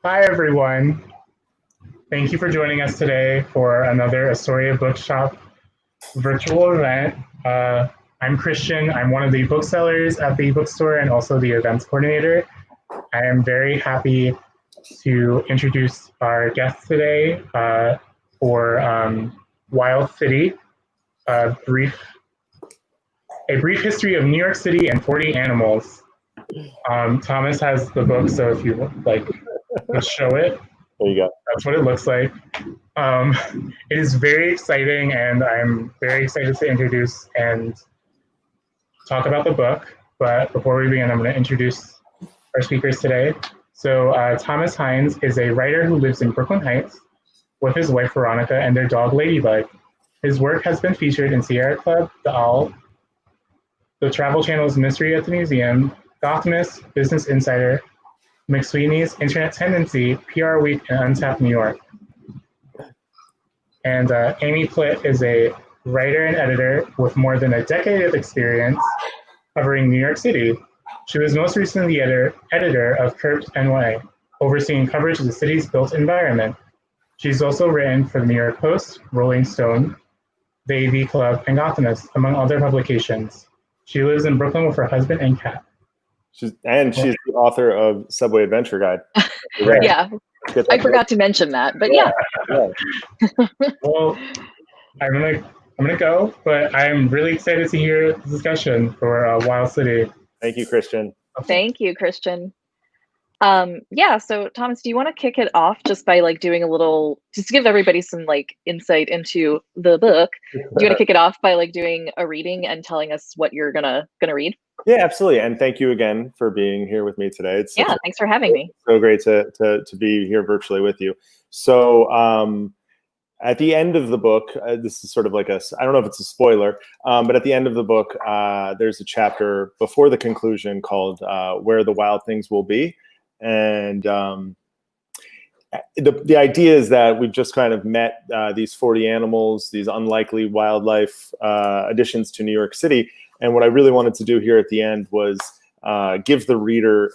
Hi, everyone. Thank you for joining us today for another Astoria Bookshop virtual event. I'm Christian. I'm one of the booksellers at the bookstore and also the events coordinator. I am very happy to introduce our guest today for Wild City, a brief history of New York City and 40 animals. Thomas has the book, so if you like, let's show it. There you go. That's what it looks like. It is very exciting, and I'm very excited to introduce and talk about the book. But before we begin, I'm going to introduce our speakers today. So Thomas Hynes is a writer who lives in Brooklyn Heights with his wife Veronica and their dog Ladybug. His work has been featured in Sierra Club, The Owl, the Travel Channel's Mystery at the Museum, Gothamist, Business Insider, McSweeney's Internet Tendency, PR Week, and Untapped New York. And Amy Plitt is a writer and editor with more than a decade of experience covering New York City. She was most recently the editor of Curbed NY, overseeing coverage of the city's built environment. She's also written for the New York Post, Rolling Stone, the AV Club, and Gothamist, among other publications. She lives in Brooklyn with her husband and cat. She's the author of Subway Adventure Guide. Yeah, I forgot to mention that, but yeah. Well, I'm gonna go, but I'm really excited to hear the discussion for Wild City. Thank you, Christian. Thank you, Christian. Yeah, so Thomas, do you want to kick it off just by doing a little, just to give everybody some insight into the book? Do you want to kick it off by doing a reading and telling us what you're gonna read? Yeah, absolutely. And thank you again for being here with me today. Thanks for having me. So great to be here virtually with you. So at the end of the book, this is sort of I don't know if it's a spoiler, but at the end of the book, there's a chapter before the conclusion called Where the Wild Things Will Be. And the idea is that we've just kind of met these 40 animals, these unlikely wildlife additions to New York City. And what I really wanted to do here at the end was give the reader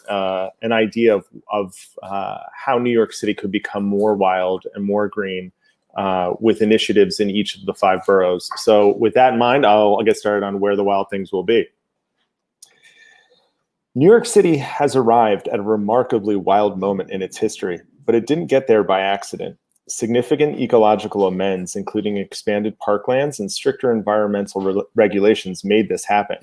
an idea of how New York City could become more wild and more green with initiatives in each of the 5 boroughs. So with that in mind, I'll get started on Where the Wild Things Will Be. New York City has arrived at a remarkably wild moment in its history, but it didn't get there by accident. Significant ecological amends, including expanded parklands and stricter environmental regulations, made this happen.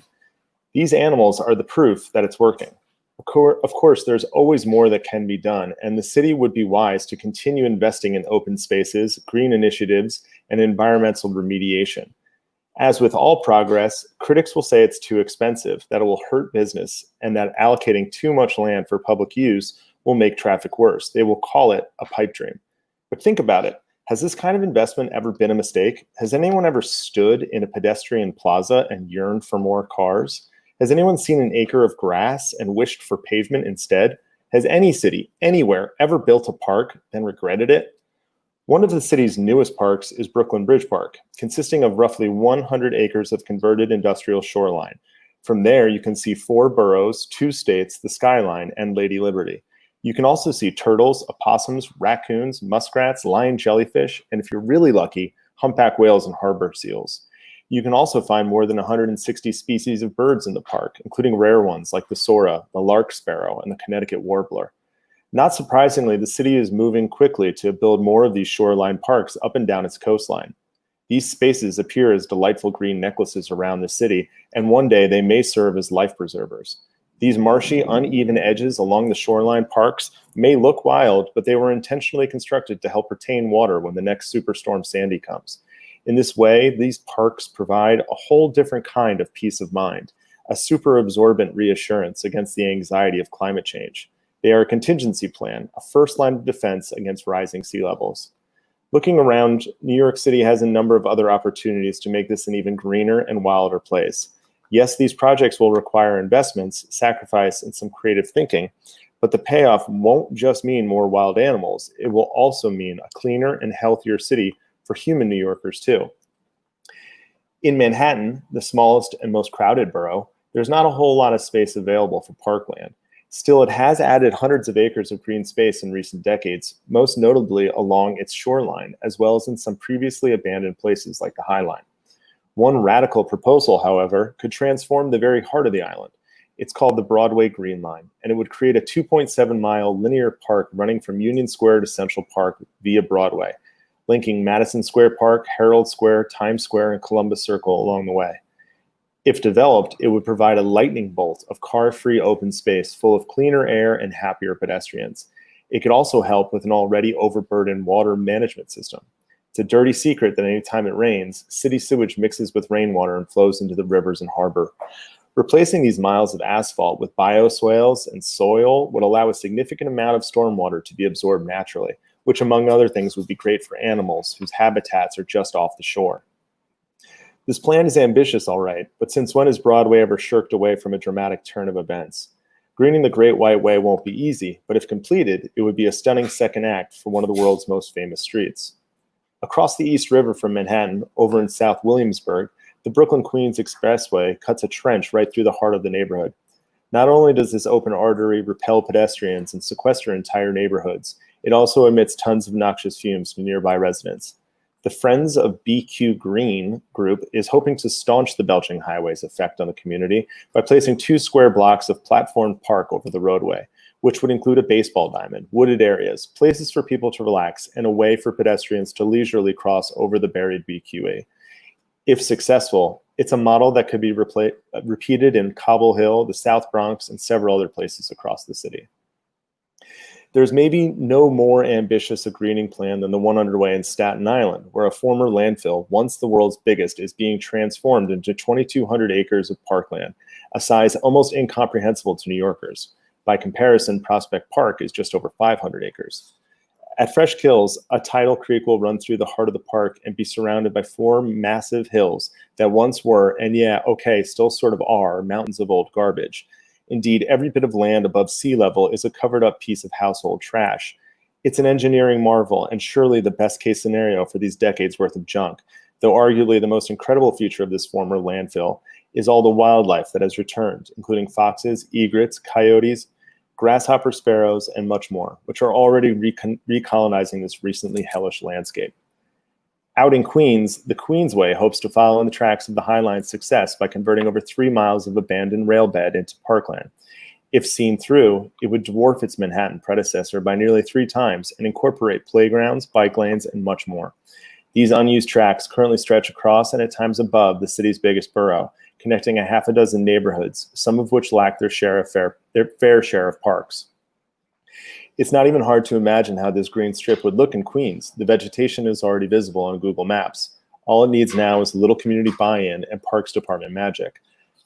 These animals are the proof that it's working. Of course, there's always more that can be done, and the city would be wise to continue investing in open spaces, green initiatives, and environmental remediation. As with all progress, critics will say it's too expensive, that it will hurt business, and that allocating too much land for public use will make traffic worse. They will call it a pipe dream. But think about it. Has this kind of investment ever been a mistake? Has anyone ever stood in a pedestrian plaza and yearned for more cars? Has anyone seen an acre of grass and wished for pavement instead? Has any city, anywhere, ever built a park, then regretted it? One of the city's newest parks is Brooklyn Bridge Park, consisting of roughly 100 acres of converted industrial shoreline. From there, you can see 4 boroughs, 2 states, the skyline, and Lady Liberty. You can also see turtles, opossums, raccoons, muskrats, lion jellyfish, and if you're really lucky, humpback whales and harbor seals. You can also find more than 160 species of birds in the park, including rare ones like the sora, the lark sparrow, and the Connecticut warbler. Not surprisingly, the city is moving quickly to build more of these shoreline parks up and down its coastline. These spaces appear as delightful green necklaces around the city, and one day they may serve as life preservers. These marshy, uneven edges along the shoreline parks may look wild, but they were intentionally constructed to help retain water when the next superstorm Sandy comes. In this way, these parks provide a whole different kind of peace of mind, a super absorbent reassurance against the anxiety of climate change. They are a contingency plan, a first line of defense against rising sea levels. Looking around, New York City has a number of other opportunities to make this an even greener and wilder place. Yes, these projects will require investments, sacrifice, and some creative thinking, but the payoff won't just mean more wild animals. It will also mean a cleaner and healthier city for human New Yorkers too. In Manhattan, the smallest and most crowded borough, there's not a whole lot of space available for parkland. Still, it has added hundreds of acres of green space in recent decades, most notably along its shoreline, as well as in some previously abandoned places like the High Line. One radical proposal, however, could transform the very heart of the island. It's called the Broadway Green Line, and it would create a 2.7-mile linear park running from Union Square to Central Park via Broadway, linking Madison Square Park, Herald Square, Times Square, and Columbus Circle along the way. If developed, it would provide a lightning bolt of car-free open space full of cleaner air and happier pedestrians. It could also help with an already overburdened water management system. It's a dirty secret that anytime it rains, city sewage mixes with rainwater and flows into the rivers and harbor. Replacing these miles of asphalt with bioswales and soil would allow a significant amount of stormwater to be absorbed naturally, which among other things would be great for animals whose habitats are just off the shore. This plan is ambitious, all right, but since when has Broadway ever shirked away from a dramatic turn of events? Greening the Great White Way won't be easy, but if completed, it would be a stunning second act for one of the world's most famous streets. Across the East River from Manhattan, over in South Williamsburg, the Brooklyn-Queens Expressway cuts a trench right through the heart of the neighborhood. Not only does this open artery repel pedestrians and sequester entire neighborhoods, it also emits tons of noxious fumes to nearby residents. The Friends of BQ Green group is hoping to staunch the belching highway's effect on the community by placing 2 square blocks of platformed park over the roadway, which would include a baseball diamond, wooded areas, places for people to relax, and a way for pedestrians to leisurely cross over the buried BQE. If successful, it's a model that could be repeated in Cobble Hill, the South Bronx, and several other places across the city. There's maybe no more ambitious a greening plan than the one underway in Staten Island, where a former landfill, once the world's biggest, is being transformed into 2,200 acres of parkland, a size almost incomprehensible to New Yorkers. By comparison, Prospect Park is just over 500 acres. At Fresh Kills, a tidal creek will run through the heart of the park and be surrounded by 4 massive hills that once were, and yeah, okay, still sort of are, mountains of old garbage. Indeed, every bit of land above sea level is a covered up piece of household trash. It's an engineering marvel and surely the best case scenario for these decades worth of junk, though arguably the most incredible feature of this former landfill is all the wildlife that has returned, including foxes, egrets, coyotes, grasshopper sparrows, and much more, which are already recolonizing this recently hellish landscape. Out in Queens, the Queensway hopes to follow in the tracks of the High Line's success by converting over 3 miles of abandoned rail bed into parkland. If seen through, it would dwarf its Manhattan predecessor by nearly 3 times and incorporate playgrounds, bike lanes, and much more. These unused tracks currently stretch across and at times above the city's biggest borough, connecting a half a dozen neighborhoods, some of which lack their fair share of parks. It's not even hard to imagine how this green strip would look in Queens. The vegetation is already visible on Google Maps. All it needs now is a little community buy-in and Parks Department magic.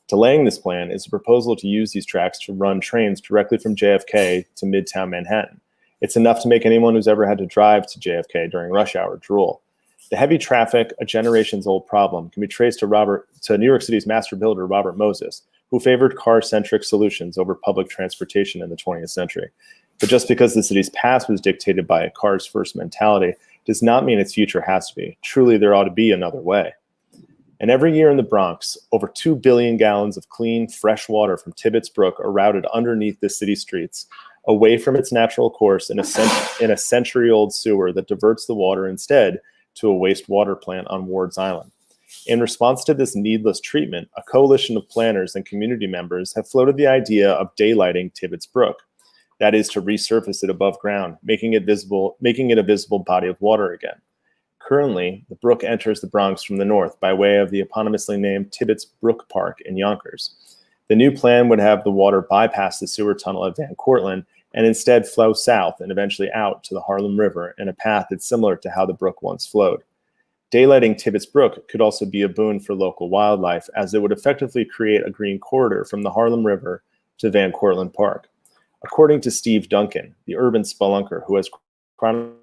Delaying this plan is a proposal to use these tracks to run trains directly from JFK to Midtown Manhattan. It's enough to make anyone who's ever had to drive to JFK during rush hour drool. The heavy traffic, a generations-old problem, can be traced to New York City's master builder, Robert Moses, who favored car-centric solutions over public transportation in the 20th century. But just because the city's past was dictated by a cars-first mentality does not mean its future has to be. Truly, there ought to be another way. And every year in the Bronx, over 2 billion gallons of clean, fresh water from Tibbetts Brook are routed underneath the city streets, away from its natural course in a century-old sewer that diverts the water instead to a wastewater plant on Ward's Island. In response to this needless treatment, a coalition of planners and community members have floated the idea of daylighting Tibbetts Brook. That is to resurface it above ground, making it a visible body of water again. Currently, the brook enters the Bronx from the north by way of the eponymously named Tibbetts Brook Park in Yonkers. The new plan would have the water bypass the sewer tunnel at Van Cortlandt and instead flow south and eventually out to the Harlem River in a path that's similar to how the brook once flowed. Daylighting Tibbetts Brook could also be a boon for local wildlife, as it would effectively create a green corridor from the Harlem River to Van Cortlandt Park. According to Steve Duncan, the urban spelunker who has chronicled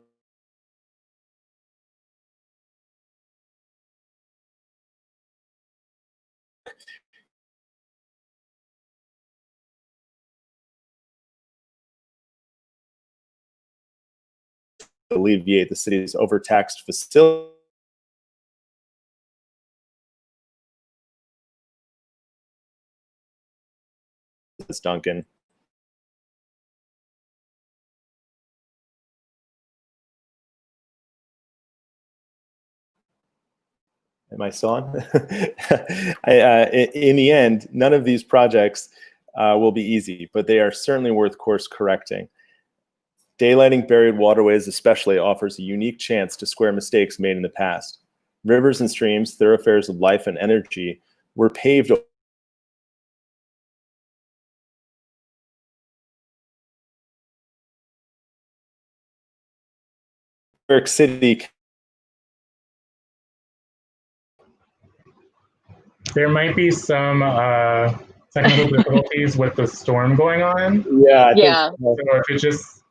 alleviate the city's overtaxed facilities, Duncan, Am I still on? In the end, none of these projects will be easy, but they are certainly worth course correcting. Daylighting buried waterways especially offers a unique chance to square mistakes made in the past. Rivers and streams, thoroughfares of life and energy, were paved New York City. There might be some technical difficulties with the storm going on. Yeah. Yeah. So if it just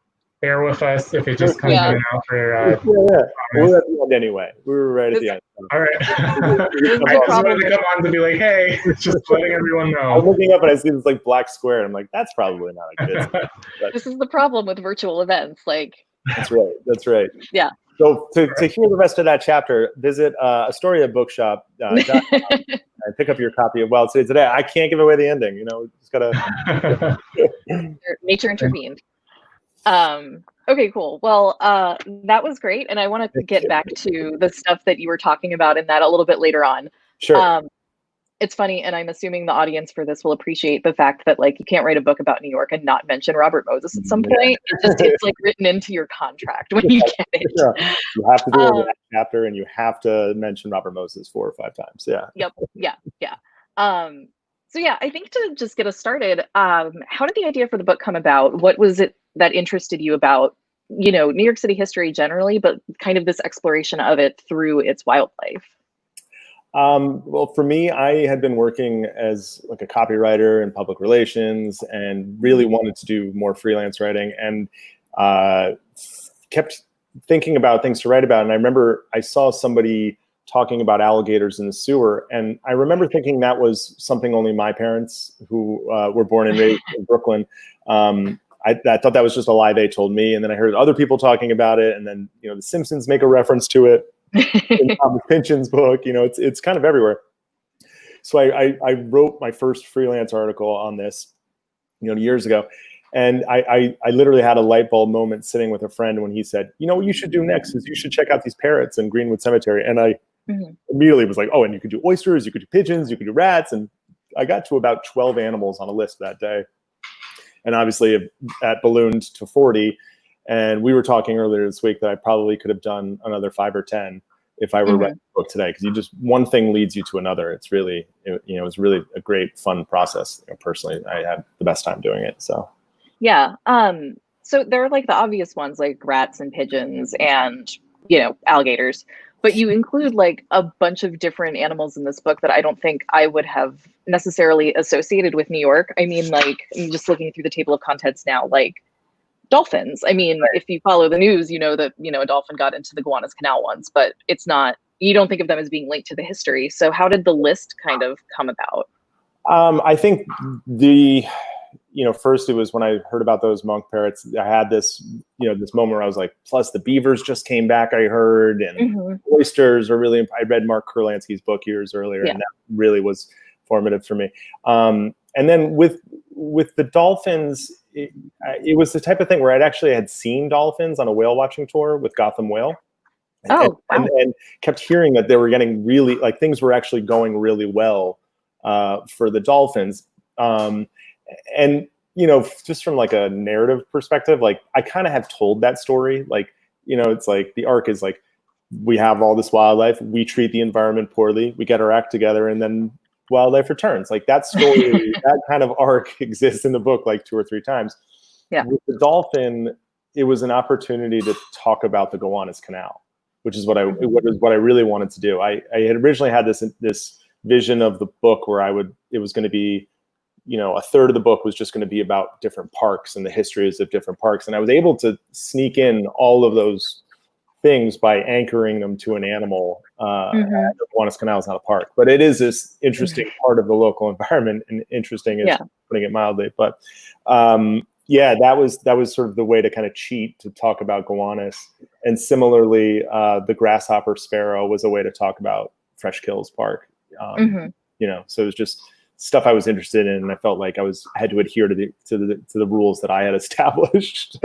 bear with us, if it just comes in and out for. We're at the end anyway. We were right at the end. All right. I just wanted to come on to be like, hey, just letting everyone know. I'm looking up and I see this like black square. And I'm like, that's probably not a good thing. This is the problem with virtual events. Like. That's right. That's right. Yeah. So to hear the rest of that chapter, visit Astoria Bookshop. And pick up your copy of Wild City Today. I can't give away the ending. You know, just gotta. Nature intervened. Okay, cool. Well, that was great, and I want to get back to the stuff that you were talking about in that a little bit later on. Sure. It's funny, and I'm assuming the audience for this will appreciate the fact that like you can't write a book about New York and not mention Robert Moses at some point. It's like written into your contract when you get it. Yeah. You have to do that chapter, and you have to mention Robert Moses 4 or 5 times. Yeah. Yep. Yeah. So yeah, I think to just get us started, how did the idea for the book come about? What was it that interested you about, you know, New York City history generally, but kind of this exploration of it through its wildlife? Well, for me, I had been working as like a copywriter in public relations and really wanted to do more freelance writing, and kept thinking about things to write about. And I remember I saw somebody talking about alligators in the sewer, and I remember thinking that was something only my parents, who were born and raised in Brooklyn, I thought that was just a lie they told me. And then I heard other people talking about it, and then, you know, The Simpsons make a reference to it in Thomas Pynchon's book. You know, it's kind of everywhere. So I wrote my first freelance article on this, you know, years ago. And I literally had a light bulb moment sitting with a friend when he said, you know, what you should do next is you should check out these parrots in Greenwood Cemetery. And I immediately was like, oh, and you could do oysters, you could do pigeons, you could do rats. And I got to about 12 animals on a list that day. And obviously that ballooned to 40. And we were talking earlier this week that I probably could have done another 5 or 10 if I were writing a book today, because you just, one thing leads you to another. It's really, you know, it's really a great, fun process. You know, personally, I had the best time doing it. So. Yeah. So there are like the obvious ones like rats and pigeons and, you know, alligators, but you include like a bunch of different animals in this book that I don't think I would have necessarily associated with New York. I mean, like, I'm just looking through the table of contents now, like dolphins. I mean, if you follow the news, you know that, you know, a dolphin got into the Gowanus Canal once, but it's not, you don't think of them as being linked to the history. So how did the list kind of come about? I think you know, first it was when I heard about those monk parrots, I had this, you know, this moment where I was like, plus the beavers just came back, I heard, and oysters are really, I read Mark Kurlansky's book years earlier, and that really was formative for me. And then with the dolphins, it was the type of thing where I'd actually had seen dolphins on a whale watching tour with Gotham Whale. And kept hearing that they were getting really, like, things were actually going really well for the dolphins. And, you know, just from like a narrative perspective, like I kind of have told that story. Like, you know, it's like the arc is like, we have all this wildlife, we treat the environment poorly, we get our act together, and then wildlife returns. Like that story, that kind of arc exists in the book like 2 or 3 times. Yeah. With the dolphin, it was an opportunity to talk about the Gowanus Canal, which is what I really wanted to do. I had originally had this vision of the book where it was going to be, you know, a third of the book was just going to be about different parks and the histories of different parks. And I was able to sneak in all of those things by anchoring them to an animal. The Gowanus Canal is not a park, but it is this interesting part of the local environment, and interesting is putting it mildly. But that was sort of the way to kind of cheat, to talk about Gowanus. And similarly, the grasshopper sparrow was a way to talk about Fresh Kills Park. You know, so it was just stuff I was interested in, and I felt like I had to adhere to the rules that I had established.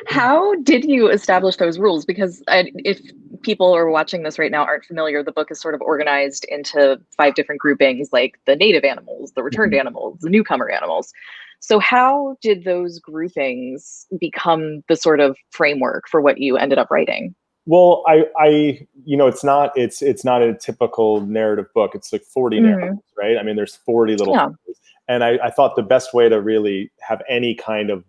How did you establish those rules? Because if people who are watching this right now aren't familiar, the book is sort of organized into 5 different groupings, like the native animals, the returned animals, the newcomer animals. So how did those groupings become the sort of framework for what you ended up writing? Well, it's not a typical narrative book. It's like 40 narratives, right? I mean, there's 40 little things. And I thought the best way to really have any kind of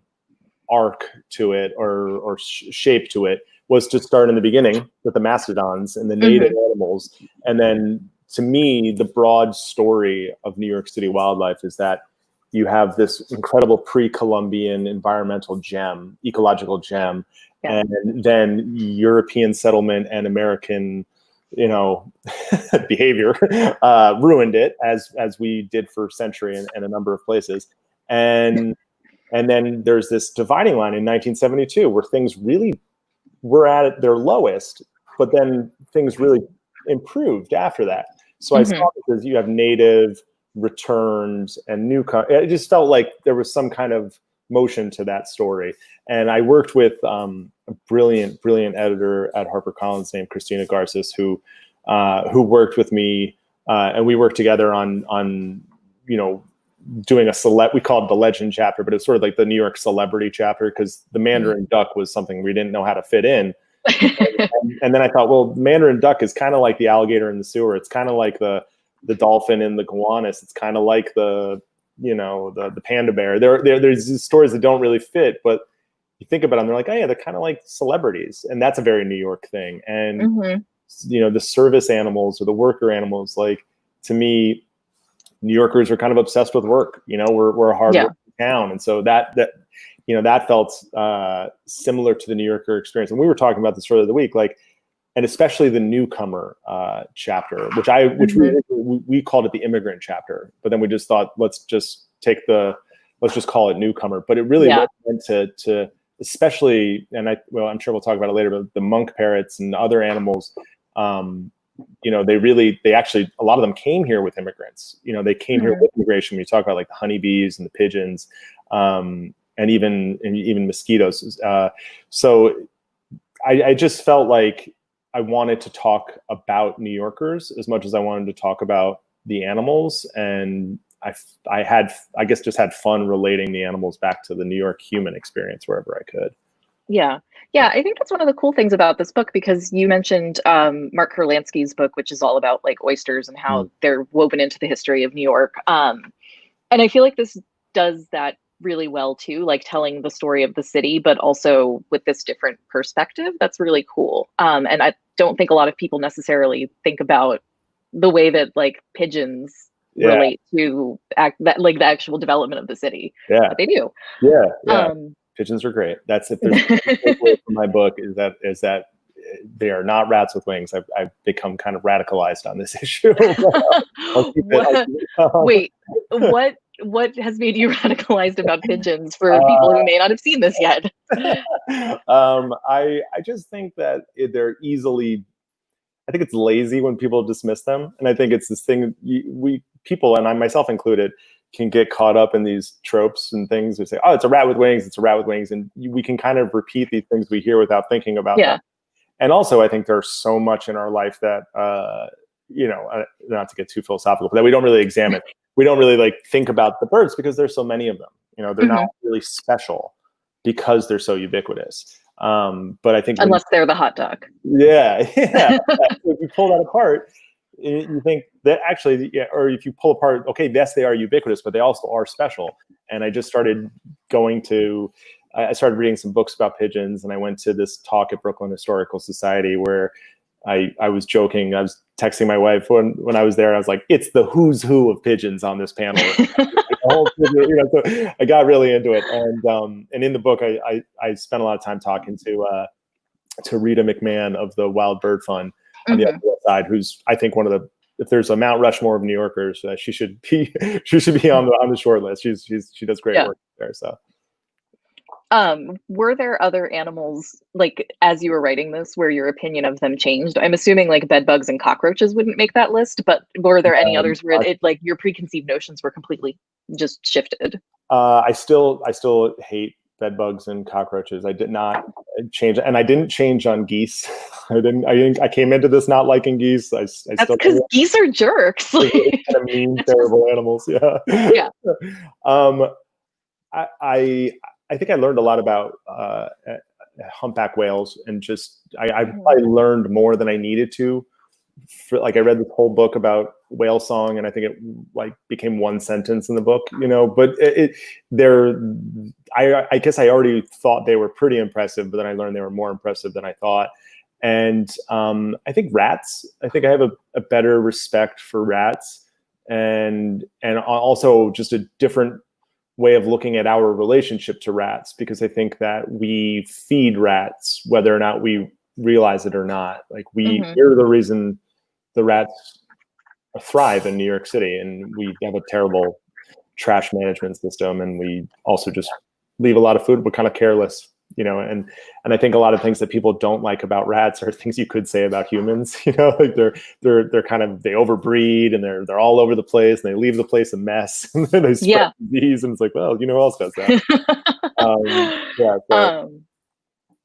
arc to it or shape to it was to start in the beginning with the mastodons and the native animals. And then, to me, the broad story of New York City wildlife is that you have this incredible pre-Columbian environmental gem, ecological gem, and then European settlement and American, behavior ruined it, as we did for a century in a number of places. And then there's this dividing line in 1972 where things really were at their lowest, but then things really improved after that. So I saw, because you have native, returned, and newcomer, it just felt like there was some kind of motion to that story. And I worked with a brilliant editor at HarperCollins named Christina Garces, who worked with me, and we worked together on doing we called it the legend chapter, but it's sort of like the New York celebrity chapter, because the Mandarin duck was something we didn't know how to fit in. and then I thought, well, Mandarin duck is kind of like the alligator in the sewer. It's kind of like the dolphin in the Gowanus. It's kind of like the panda bear. There's these stories that don't really fit, but you think about them, they're like, oh yeah, they're kind of like celebrities, and that's a very New York thing. And the service animals or the worker animals, like, to me, New Yorkers are kind of obsessed with work. We're a hard working town, and so that felt similar to the New Yorker experience. And we were talking about this earlier the week, like, and especially the newcomer chapter, which we called it the immigrant chapter, but then we just thought, let's just call it newcomer. But it really went to especially, and I'm sure we'll talk about it later, but the monk parrots and other animals. They actually, a lot of them came here with immigrants. They came here with immigration. When you talk about like the honeybees and the pigeons, and even mosquitoes. So I just felt like I wanted to talk about New Yorkers as much as I wanted to talk about the animals. And I guess just had fun relating the animals back to the New York human experience wherever I could. Yeah. I think that's one of the cool things about this book, because you mentioned Mark Kurlansky's book, which is all about like oysters and how they're woven into the history of New York. And I feel like this does that really well too, like telling the story of the city, but also with this different perspective. That's really cool. And I don't think a lot of people necessarily think about the way that like pigeons relate to the actual development of the city. But they do. Pigeons are great. That's, if there's a takeaway from my book, is that they are not rats with wings. I've become kind of radicalized on this issue. Wait, what has made you radicalized about pigeons for people who may not have seen this yet? I just think that they're easily, I think it's lazy when people dismiss them. And I think it's this thing people, and I myself included, can get caught up in these tropes and things. We say, oh, it's a rat with wings, it's a rat with wings. And we can kind of repeat these things we hear without thinking about them. And also, I think there's so much in our life that, not to get too philosophical, but that we don't really examine. We don't really like think about the birds because there's so many of them. They're not really special because they're so ubiquitous. But I think unless they're the hot dog. Yeah. If you pull that apart, you think that actually, or if you pull apart, okay, yes, they are ubiquitous, but they also are special. And I just started I started reading some books about pigeons, and I went to this talk at Brooklyn Historical Society where I was joking. I was texting my wife when I was there. I was like, it's the who's who of pigeons on this panel. So I got really into it. And in the book, I spent a lot of time talking to Rita McMahon of the Wild Bird Fund on the other side, who's, I think, if there's a Mount Rushmore of New Yorkers, she should be on the short list. She does great work there. So. Were there other animals, like, as you were writing this, where your opinion of them changed? I'm assuming like bed bugs and cockroaches wouldn't make that list, but were there any others where your preconceived notions were completely just shifted? I still hate bed bugs and cockroaches. I did not change, and I didn't change on geese. I came into this not liking geese. That's because geese are jerks. They're kind of mean, terrible animals. Yeah. Yeah. I think I learned a lot about humpback whales, and just I learned more than I needed to. I read this whole book about whale song, and I think it like became one sentence in the book, but I guess I already thought they were pretty impressive, but then I learned they were more impressive than I thought. And I think rats, I have a better respect for rats, and also just a different way of looking at our relationship to rats, because I think that we feed rats whether or not we realize it or not. Like we're the reason the rats thrive in New York City, and we have a terrible trash management system, and we also just leave a lot of food. We're kind of careless, and I think a lot of things that people don't like about rats are things you could say about humans. Like they're kind of, they overbreed, and they're all over the place, and they leave the place a mess, and then they spread disease, and it's like, well, who else does that?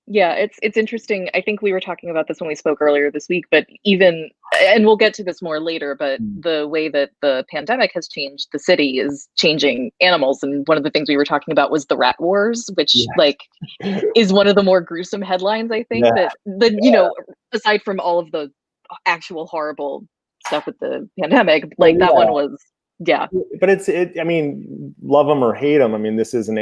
Yeah, it's interesting. I think we were talking about this when we spoke earlier this week, but even, and we'll get to this more later, but the way that the pandemic has changed the city is changing animals. And one of the things we were talking about was the rat wars, which is one of the more gruesome headlines, I think, aside from all of the actual horrible stuff with the pandemic, that one was. Yeah, but I mean, love them or hate them. I mean, this is a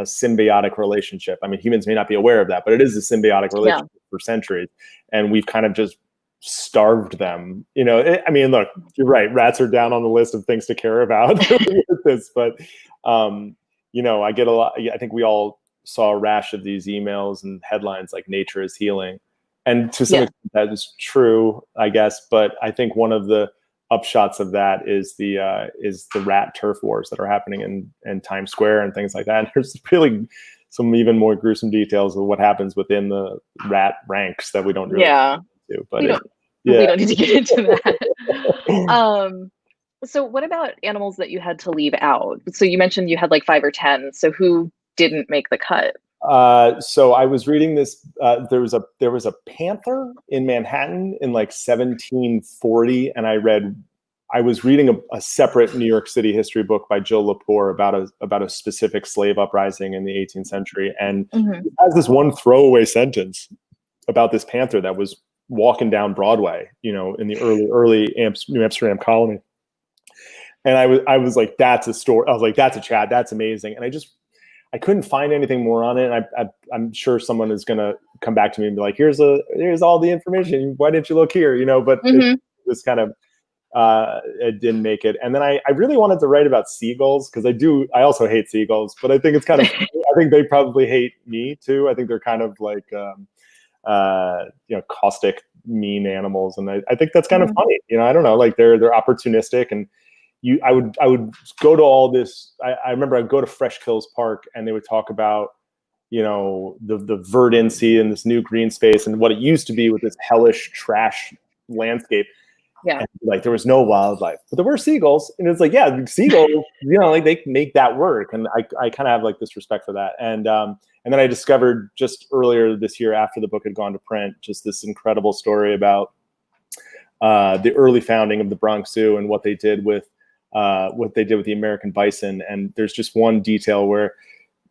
symbiotic relationship. I mean, humans may not be aware of that, but it is a symbiotic relationship for centuries, and we've kind of just starved them. I mean, look, you're right. Rats are down on the list of things to care about with this, but I get a lot. I think we all saw a rash of these emails and headlines like "Nature is healing," and to some extent that is true, I guess. But I think one of the upshots of that is the rat turf wars that are happening in Times Square and things like that. And there's really some even more gruesome details of what happens within the rat ranks that we don't really get into. But we don't need to get into that. So what about animals that you had to leave out? So you mentioned you had like 5 or 10. So who didn't make the cut? So I was reading this. There was a panther in Manhattan in like 1740, and I was reading a separate New York City history book by Jill Lepore about a specific slave uprising in the 18th century, and it has this one throwaway sentence about this panther that was walking down Broadway, in the early New Amsterdam colony, and I was like, that's a story. I was like, that's a chat. That's amazing, and I couldn't find anything more on it. And I'm sure someone is going to come back to me and be like, here's all the information. Why didn't you look here? But it was kind of, it didn't make it. And then I really wanted to write about seagulls, because I also hate seagulls, but I think it's kind of, I think they probably hate me too. I think they're kind of like, caustic, mean animals. And I think that's kind of funny. I don't know, like they're opportunistic, and I would go to all this. I remember I'd go to Fresh Kills Park, and they would talk about, the verdancy and this new green space and what it used to be with this hellish trash landscape. Yeah. And, like, there was no wildlife, but there were seagulls, and it's like, yeah, seagulls, like they make that work. And I kind of have like this respect for that. And then I discovered just earlier this year, after the book had gone to print, just this incredible story about the early founding of the Bronx Zoo and what they did with the American bison. And there's just one detail where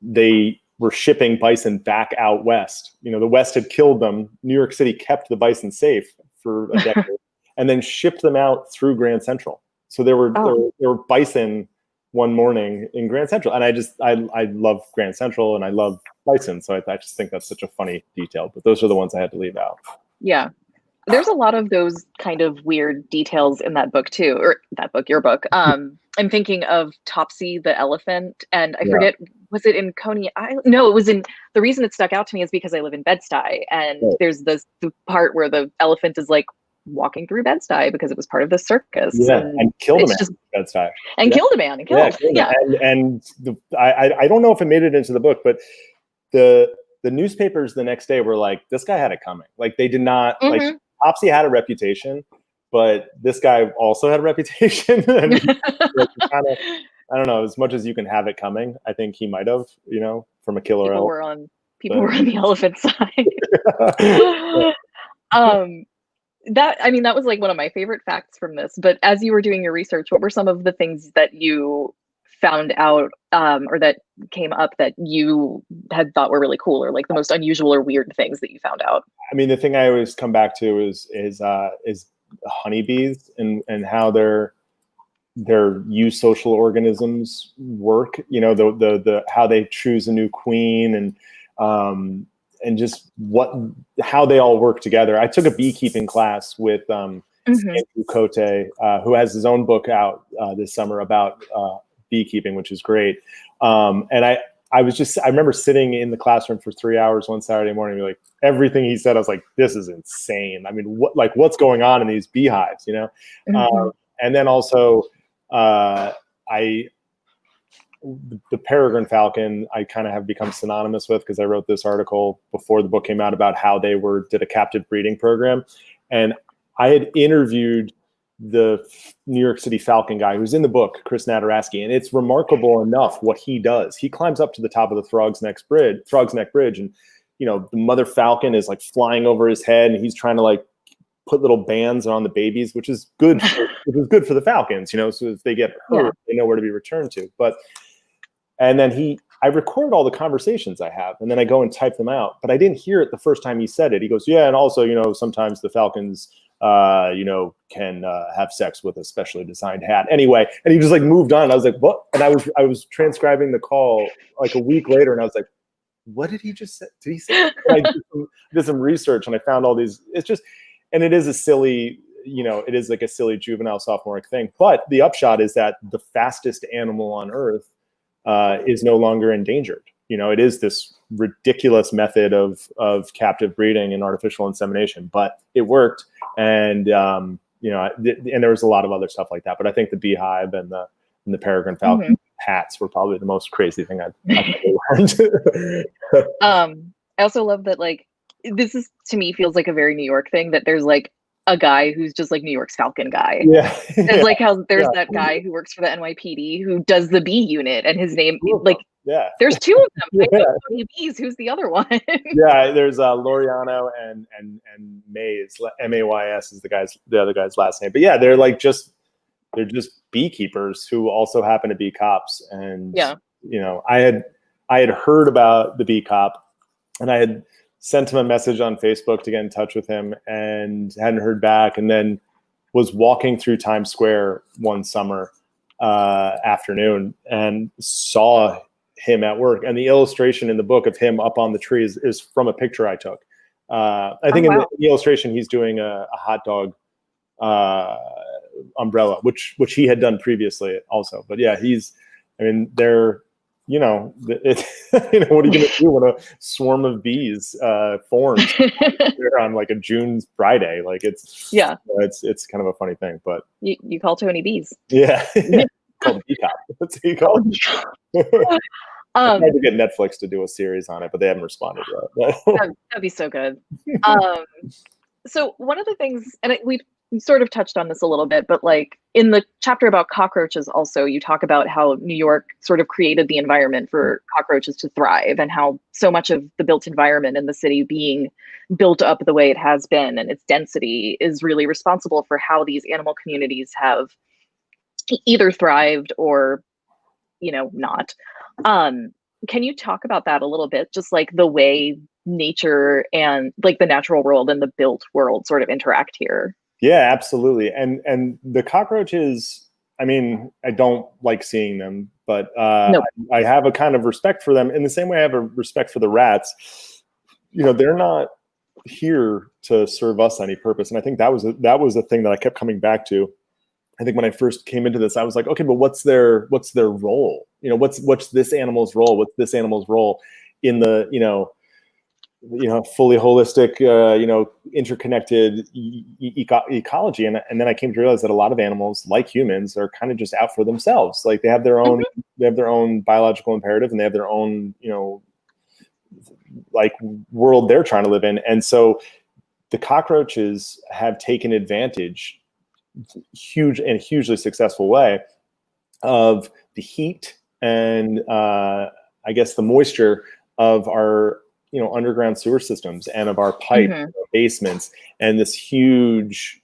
they were shipping bison back out west. The West had killed them. New York City kept the bison safe for a decade and then shipped them out through Grand Central. So there were bison one morning in Grand Central. And I love Grand Central, and I love bison. So I just think that's such a funny detail, but those are the ones I had to leave out. Yeah. There's a lot of those kind of weird details in that book too, or that book, your book. I'm thinking of Topsy the elephant, and I forget, was it in Coney Island? No, it was in, the reason it stuck out to me is because I live in Bed-Stuy, and there's the part where the elephant is like walking through Bed-Stuy because it was part of the circus. Yeah, and killed a man in Bed-Stuy. And killed a man, and killed. Yeah. I don't know if it made it into the book, but the newspapers the next day were like, this guy had it coming. Like, they did not, like, Topsy had a reputation, but this guy also had a reputation. And kind of, I don't know, as much as you can have it coming, I think he might have, from a killer People elk. were on People were on the elephant side. That was like one of my favorite facts from this. But as you were doing your research, what were some of the things that you found out or that came up that you had thought were really cool, or like the most unusual or weird things that you found out? I mean, the thing I always come back to is honeybees and how their eusocial organisms work. You know, the how they choose a new queen and just how they all work together. I took a beekeeping class with Andrew Cote, who has his own book out this summer about beekeeping, which is great. And I remember sitting in the classroom for 3 hours one Saturday morning, like everything he said, I was like, this is insane. I mean, what's going on in these beehives, you know? And then also the Peregrine Falcon, I kind of have become synonymous with, because I wrote this article before the book came out about how they did a captive breeding program. And I had interviewed the New York City Falcon guy who's in the book, Chris Nataraski, and it's remarkable enough what he does. He climbs up to the top of the Frog's Neck Bridge, and you know, the mother falcon is like flying over his head, and he's trying to like put little bands on the babies, which is good. Which is good for the falcons, you know, so if they get hurt, they know where to be returned to. And then I record all the conversations I have, and then I go and type them out. But I didn't hear it the first time he said it. He goes, yeah, and also, you know, sometimes the falcons, you know, can have sex with a specially designed hat. Anyway, and he just like moved on. I was like, what? And I was transcribing the call like a week later, and I was like, what did he just say? Did he say? I did some research, and I found all these. It's just, and it is a silly, you know, it is like a silly juvenile sophomoric thing. But the upshot is that the fastest animal on Earth is no longer endangered. You know, it is this ridiculous method of captive breeding and artificial insemination, but it worked. And you know, and there was a lot of other stuff like that. But I think the beehive and the Peregrine Falcon hats were probably the most crazy thing I've learned. I also love that, like, this is, to me, feels like a very New York thing, that there's like a guy who's just like New York's Falcon guy. Yeah. It's like how there's that guy who works for the NYPD who does the bee unit, and his name, like, there's two of them. I know Tony Bees. Who's the other one? Yeah, there's Loriano and Mays. Mays is the other guy's last name. But yeah, they're just beekeepers who also happen to be cops. And you know, I had heard about the bee cop, and I had sent him a message on Facebook to get in touch with him, and hadn't heard back. And then was walking through Times Square one summer afternoon and saw him at work. And the illustration in the book of him up on the tree is from a picture I took. I think in the illustration, he's doing a hot dog umbrella, which he had done previously also. But yeah, they're, you know, you know, what are you going to do when a swarm of bees forms on like a June Friday? Like it's kind of a funny thing. But you call Tony Bees. Yeah. Called Bee Cop. That's what you call it. I tried to get Netflix to do a series on it, but they haven't responded yet. That'd be so good. So one of the things, and we sort of touched on this a little bit, but like in the chapter about cockroaches also, you talk about how New York sort of created the environment for cockroaches to thrive, and how so much of the built environment in the city being built up the way it has been, and its density is really responsible for how these animal communities have either thrived or, you know, not. Can you talk about that a little bit? Just like the way nature and like the natural world and the built world sort of interact here. Yeah, absolutely. And the cockroaches, I mean, I don't like seeing them, but I have a kind of respect for them in the same way I have a respect for the rats. You know, they're not here to serve us any purpose. And I think that was a thing that I kept coming back to. I think when I first came into this, I was like, okay, but what's their role? You know, what's this animal's role? What's this animal's role in the, you know, fully holistic, you know, interconnected ecology? And then I came to realize that a lot of animals, like humans, are kind of just out for themselves. Like they have their own biological imperative, and they have their own, you know, like world they're trying to live in. And so the cockroaches have taken advantage hugely successful way of the heat and I guess the moisture of our underground sewer systems and of our pipe basements and this huge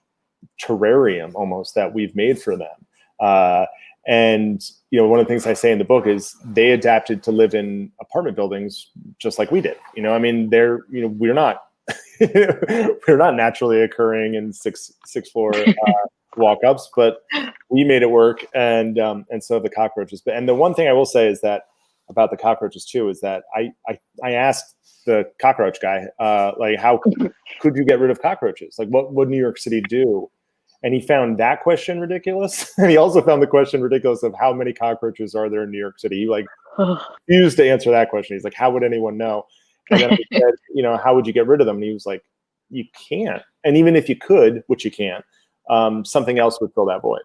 terrarium almost that we've made for them. And one of the things I say in the book is they adapted to live in apartment buildings just like we did. I mean, we're not we're not naturally occurring in six floor walk-ups, but we made it work, and so the cockroaches. And the one thing I will say is that about the cockroaches too is that I asked the cockroach guy, like, how could you get rid of cockroaches? Like, what would New York City do? And he found that question ridiculous. And he also found the question ridiculous of how many cockroaches are there in New York City. He refused to answer that question. He's like, how would anyone know? And then I said, how would you get rid of them? And he was like, you can't. And even if you could, which you can't, something else would fill that void.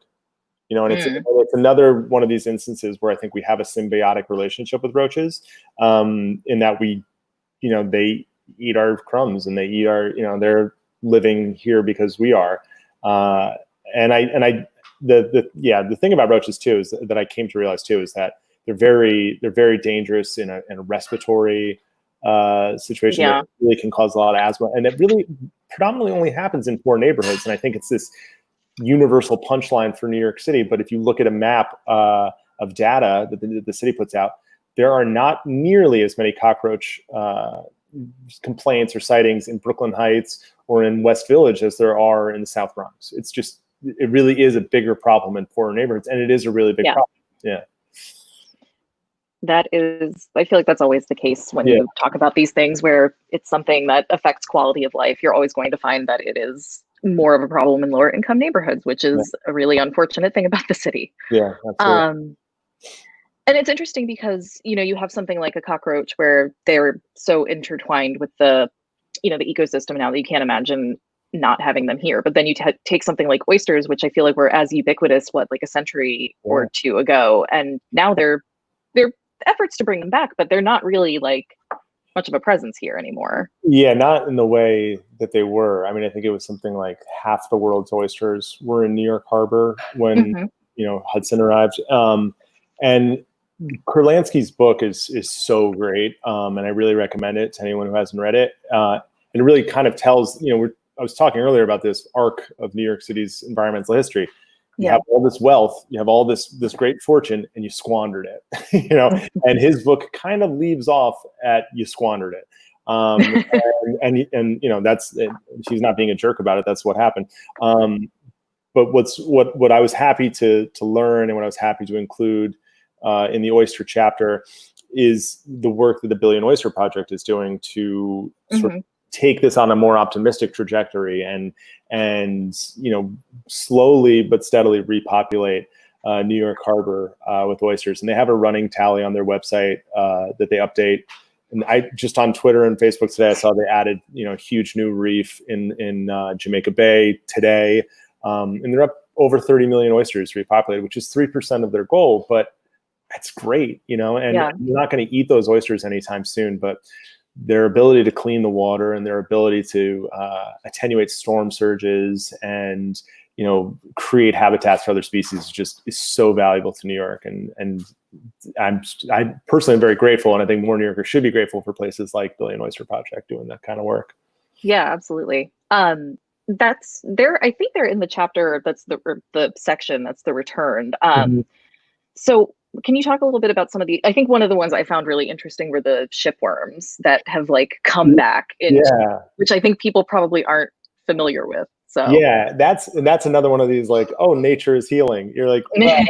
And it's another one of these instances where I think we have a symbiotic relationship with roaches, in that they eat our crumbs and they eat our, they're living here because we are. The thing about roaches too is that I came to realize too is that they're very dangerous in a respiratory situation that really can cause a lot of asthma, and it really predominantly only happens in poor neighborhoods. And I think it's this universal punchline for New York City. But if you look at a map of data that the city puts out, there are not nearly as many cockroach complaints or sightings in Brooklyn Heights or in West Village as there are in the South Bronx. It really is a bigger problem in poorer neighborhoods, and it is a really big problem. Yeah. That is, I feel like that's always the case when you talk about these things where it's something that affects quality of life. You're always going to find that it is more of a problem in lower income neighborhoods, which is a really unfortunate thing about the city. Yeah, absolutely. And it's interesting because, you have something like a cockroach where they're so intertwined with the ecosystem now that you can't imagine not having them here. But then you take something like oysters, which I feel like were as ubiquitous, like a century or two ago. And now they're efforts to bring them back, but they're not really like much of a presence here anymore. Yeah, not in the way that they were. I mean, I think it was something like half the world's oysters were in New York Harbor when, Hudson arrived. And Kurlansky's book is so great, and I really recommend it to anyone who hasn't read it. And it really kind of tells, I was talking earlier about this arc of New York City's environmental history. You have all this wealth, you have all this great fortune, and you squandered it. And his book kind of leaves off at you squandered it. And that's it. He's not being a jerk about it. That's what happened. But what I was happy to learn, and what I was happy to include in the oyster chapter is the work that the Billion Oyster Project is doing to sort of take this on a more optimistic trajectory and slowly but steadily repopulate New York Harbor with oysters. And they have a running tally on their website that they update. And I just on Twitter and Facebook today, I saw they added a huge new reef in Jamaica Bay today, and they're up over 30 million oysters repopulated, which is 3% of their goal. But that's great, and you're not going to eat those oysters anytime soon, but their ability to clean the water and their ability to attenuate storm surges and, create habitats for other species is so valuable to New York. And I personally am very grateful. And I think more New Yorkers should be grateful for places like Billion Oyster Project doing that kind of work. Yeah, absolutely. That's there. I think they're in the chapter. That's the section. That's the returned. So can you talk a little bit about some of I think one of the ones I found really interesting were the shipworms that have come back which I think people probably aren't familiar with. So yeah, that's another one of these nature is healing. You're like, wow,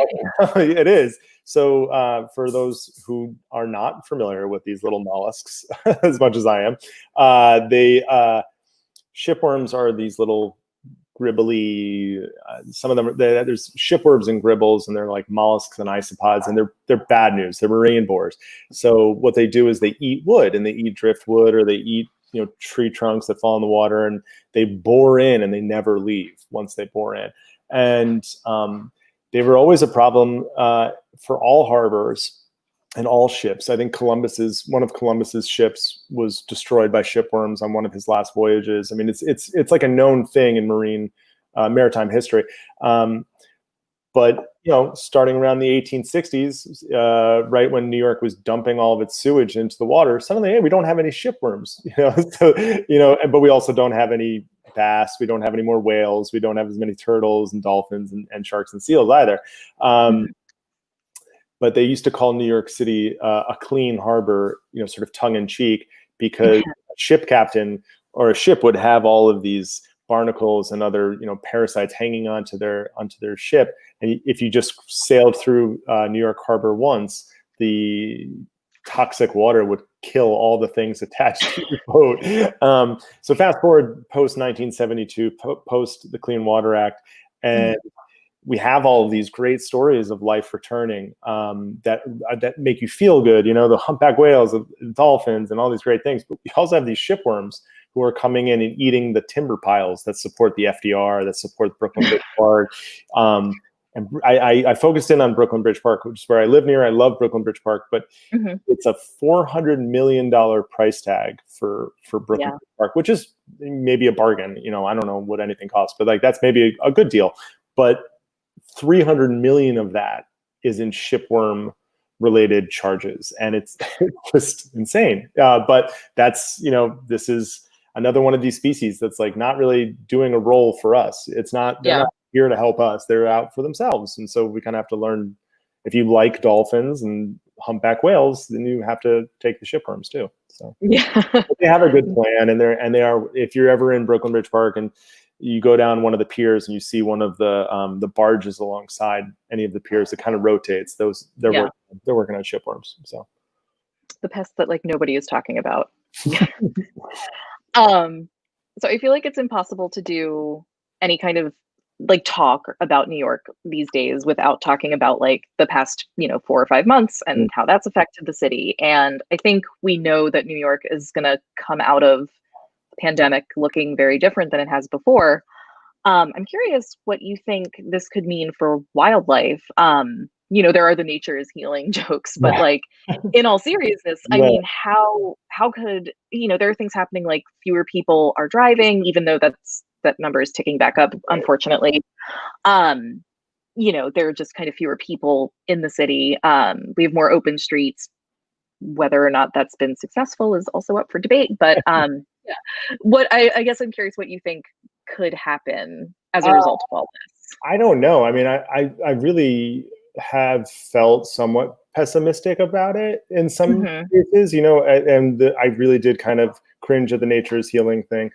it is. So for those who are not familiar with these little mollusks as much as I am, shipworms are these little gribbly, some of them there's shipworms and gribbles, and they're like mollusks and isopods, and they're bad news. They're marine borers. So what they do is they eat wood, and they eat driftwood, or they eat tree trunks that fall in the water, and they bore in and they never leave once they bore in. And they were always a problem for all harbors and all ships. I think one of Columbus's ships was destroyed by shipworms on one of his last voyages. I mean, it's like a known thing in maritime history. But starting around the 1860s, right when New York was dumping all of its sewage into the water, suddenly, hey, we don't have any shipworms, but we also don't have any bass, we don't have any more whales, we don't have as many turtles and dolphins and sharks and seals either. But they used to call New York City a clean harbor, sort of tongue in cheek, because a ship captain or a ship would have all of these barnacles and other parasites hanging onto their ship, and if you just sailed through New York Harbor once, the toxic water would kill all the things attached to the boat. So fast forward post 1972, post the Clean Water Act, and we have all of these great stories of life returning that make you feel good. The humpback whales, the dolphins, and all these great things. But we also have these shipworms who are coming in and eating the timber piles that support the FDR, that support Brooklyn Bridge Park. And I focused in on Brooklyn Bridge Park, which is where I live near. I love Brooklyn Bridge Park, but it's a $400 million price tag for Brooklyn Bridge Park, which is maybe a bargain. I don't know what anything costs, but that's maybe a good deal. But 300 million of that is in shipworm related charges, and it's just insane. But that's this is another one of these species that's not really doing a role for us. It's not, they're not here to help us. They're out for themselves. And so we kind of have to learn, if you like dolphins and humpback whales, then you have to take the shipworms too. So but they have a good plan, and they are, if you're ever in Brooklyn Bridge Park and you go down one of the piers and you see one of the barges alongside any of the piers, it kind of rotates. They're working on shipworms. So the pests that nobody is talking about. So I feel like it's impossible to do any kind of talk about New York these days without talking about the past 4 or 5 months and how that's affected the city. And I think we know that New York is going to come out of the pandemic looking very different than it has before. I'm curious what you think this could mean for wildlife. There are the nature is healing jokes, but in all seriousness, I mean, how could, there are things happening fewer people are driving, even though that number is ticking back up, unfortunately. There are just kind of fewer people in the city. We have more open streets. Whether or not that's been successful is also up for debate. But what I guess I'm curious what you think could happen as a result of all this. I don't know. I mean, I really have felt somewhat pessimistic about it in some cases, I really did kind of cringe at the nature is healing thing,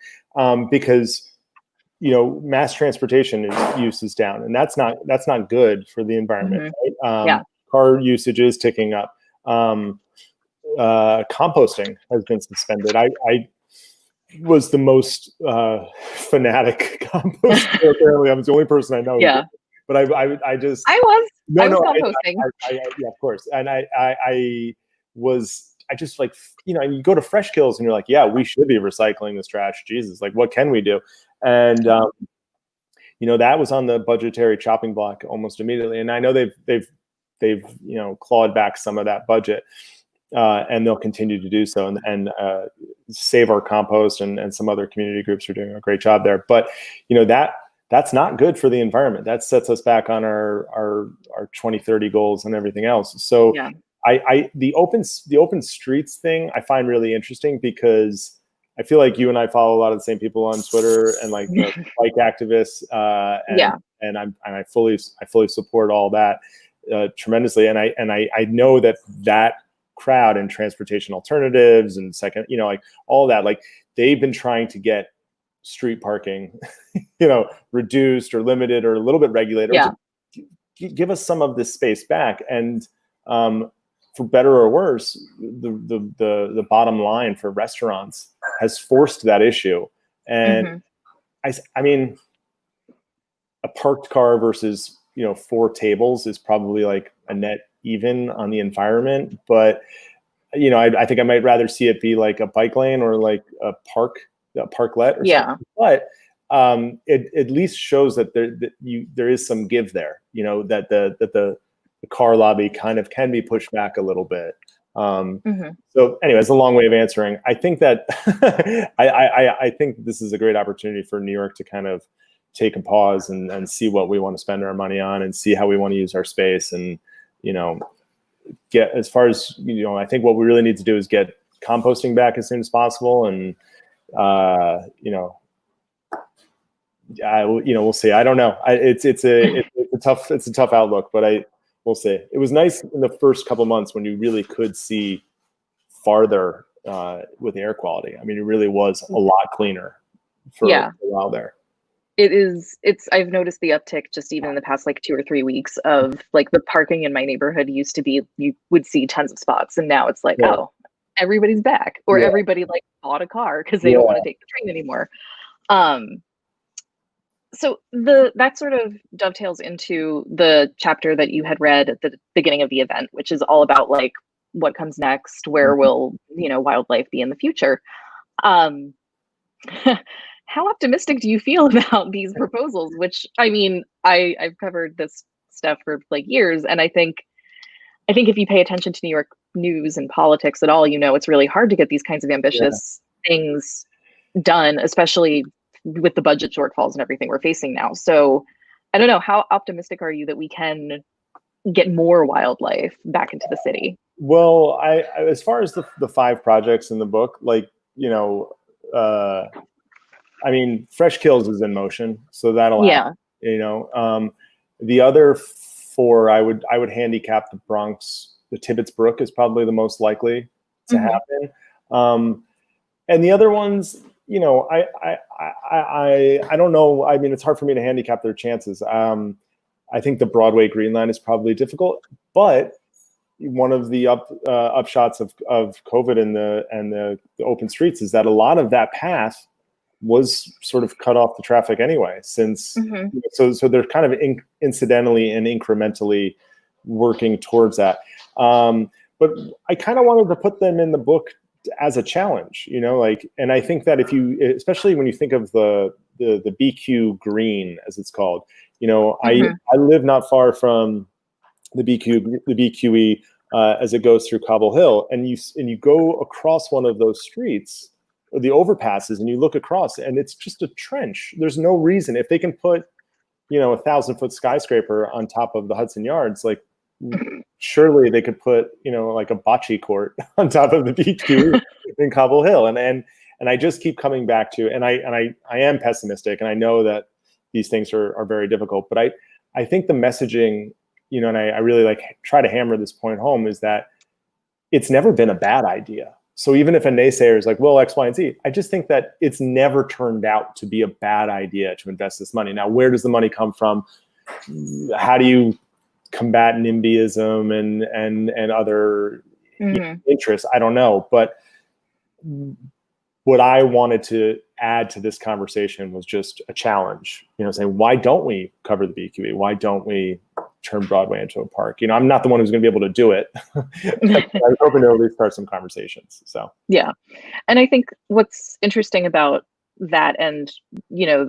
because mass transportation use is down, and that's not good for the environment. Right? Car usage is ticking up. Composting has been suspended. I was the most fanatic composter. Apparently, I'm the only person I know. Yeah. But I just I was composting. Yeah, of course. And I just you go to Fresh Kills and you're like, yeah, we should be recycling this trash. Jesus, what can we do? And that was on the budgetary chopping block almost immediately. And I know they've clawed back some of that budget, and they'll continue to do so. And Save Our Compost and some other community groups are doing a great job there. But that's not good for the environment. That sets us back on our 2030 goals and everything else. So the open streets thing I find really interesting, because I feel like you and I follow a lot of the same people on Twitter and the bike activists. And I fully support all that tremendously. And I know that crowd and transportation alternatives and second, all that, they've been trying to get street parking, reduced or limited or a little bit regulated. Give us some of this space back. And for better or worse, the bottom line for restaurants has forced that issue. And I mean, a parked car versus 4 tables is probably a net even on the environment. But I think I might rather see it be a bike lane or a parklet or something. But it at least shows that there is some give there, that the car lobby kind of can be pushed back a little bit. So anyway, it's a long way of answering. I think that I think this is a great opportunity for New York to kind of take a pause and see what we want to spend our money on and see how we want to use our space. And, get as far as, I think what we really need to do is get composting back as soon as possible. And, we'll see. I don't know. It's a tough outlook, but we'll see. It was nice in the first couple of months when you really could see farther with air quality. I mean, it really was a lot cleaner for a while there. I've noticed the uptick just even in the past like 2 or 3 weeks of like the parking in my neighborhood used to be, you would see tons of spots, and now it's like, oh, everybody's back, or everybody like bought a car because they don't want to take the train anymore. So that sort of dovetails into the chapter that you had read at the beginning of the event, which is all about like what comes next, where will wildlife be in the future. How optimistic do you feel about these proposals? Which, I mean, I've covered this stuff for like years, and I think if you pay attention to New York news and politics at all, it's really hard to get these kinds of ambitious things done, especially with the budget shortfalls and everything we're facing now. So I don't know, how optimistic are you that we can get more wildlife back into the city? Well, as far as the 5 projects in the book, like, I mean, Fresh Kills is in motion, so that'll happen, the other 4, I would handicap the Bronx. The Tibbetts Brook is probably the most likely to happen. And the other ones, I don't know. I mean, it's hard for me to handicap their chances. I think the Broadway Green Line is probably difficult, but one of the upshots of COVID and the open streets is that a lot of that path was sort of cut off the traffic anyway, since so they're kind of incidentally and incrementally working towards that. But I kind of wanted to put them in the book as a challenge, and I think that especially when you think of the BQ Green, as it's called, I live not far from the BQE as it goes through Cobble Hill, and you go across one of those streets, or the overpasses, and you look across, and it's just a trench. There's no reason, if they can put, a 1,000-foot skyscraper on top of the Hudson Yards, like surely they could put, like a bocce court on top of the BQ in Cobble Hill. And I just keep coming back to, and I am pessimistic, and I know that these things are very difficult, but I think the messaging, and I really try to hammer this point home, is that it's never been a bad idea. So even if a naysayer is like, well, X, Y, and Z, I just think that it's never turned out to be a bad idea to invest this money. Now, where does the money come from? How do you combat NIMBYism and other interests? I don't know. But what I wanted to add to this conversation was just a challenge, saying, why don't we cover the BQE? Why don't we turn Broadway into a park? I'm not the one who's going to be able to do it. I was hoping to at least start some conversations. So yeah, and I think what's interesting about that, and